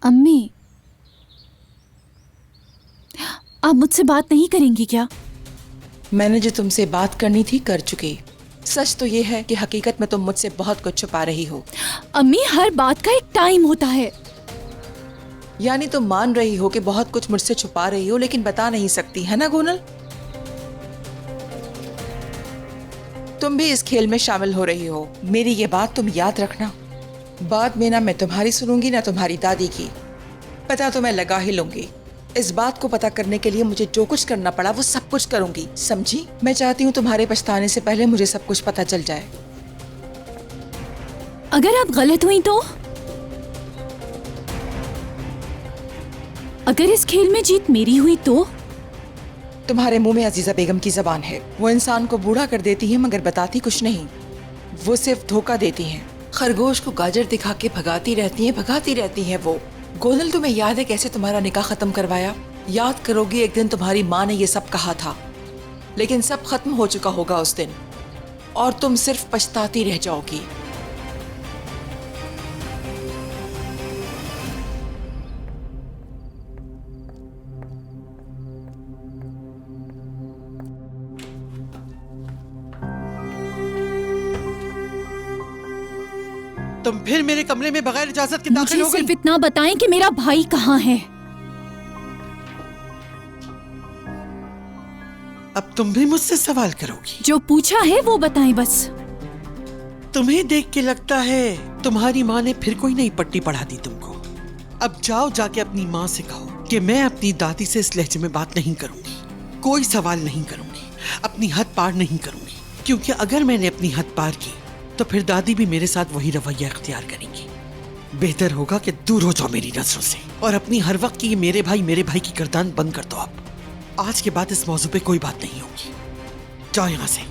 अम्मी, आप मुझसे बात नहीं करेंगी क्या? मैंने जो तुमसे बात करनी थी कर चुकी। सच तो ये है कि हकीकत में तुम मुझसे बहुत कुछ छुपा रही हो। अम्मी, हर बात का एक टाइम होता है। यानी तुम मान रही हो कि बहुत कुछ मुझसे छुपा रही हो लेकिन बता नहीं सकती, है ना गोनल? तुम भी इस खेल में शामिल हो रही हो। मेरी ये बात तुम याद रखना। बाद में ना मैं तुम्हारी सुनूंगी ना तुम्हारी दादी की। पता तो मैं लगा ही लूंगी। इस बात को पता करने के लिए मुझे जो कुछ करना पड़ा वो सब कुछ करूंगी, समझी? मैं चाहती हूँ तुम्हारे पछताने से पहले मुझे सब कुछ पता चल जाए। अगर आप गलत हुई तो? अगर इस खेल में जीत मेरी हुई तो? तुम्हारे मुंह में अजीजा बेगम की जबान है। वो इंसान को बूढ़ा कर देती है मगर बताती कुछ नहीं। वो सिर्फ धोखा देती हैं। खरगोश को गाजर दिखा के भगाती रहती हैं वो। गोनल, तुम्हें याद है कैसे तुम्हारा निकाह खत्म करवाया? याद करोगी, एक दिन तुम्हारी माँ ने ये सब कहा था, लेकिन सब खत्म हो चुका होगा उस दिन और तुम सिर्फ पछताती रह जाओगी। तुम फिर मेरे कमरे में बगैर इजाजत के दाखिल मुझे हो गई। सिर्फ इतना बताएं कि मेरा भाई कहाँ है। अब तुम भी मुझसे सवाल करोगी? जो पूछा है वो बताएं बस। तुम्हें देख के लगता है तुम्हारी माँ ने फिर कोई नई पट्टी पढ़ा दी तुमको। अब जाओ जाके अपनी माँ से कहो कि मैं अपनी दादी से इस लहजे में बात नहीं करूंगी, कोई सवाल नहीं करूंगी, अपनी हद पार नहीं करूंगी, क्योंकि अगर मैंने अपनी हद पार की तो फिर दादी भी मेरे साथ वही रवैया इख्तियार करेंगी। बेहतर होगा कि दूर हो जाओ मेरी नजरों से और अपनी हर वक्त की ये मेरे भाई की गर्दान बंद कर दो। अब आज के बाद इस मौजू पे कोई बात नहीं होगी। जाओ यहाँ से।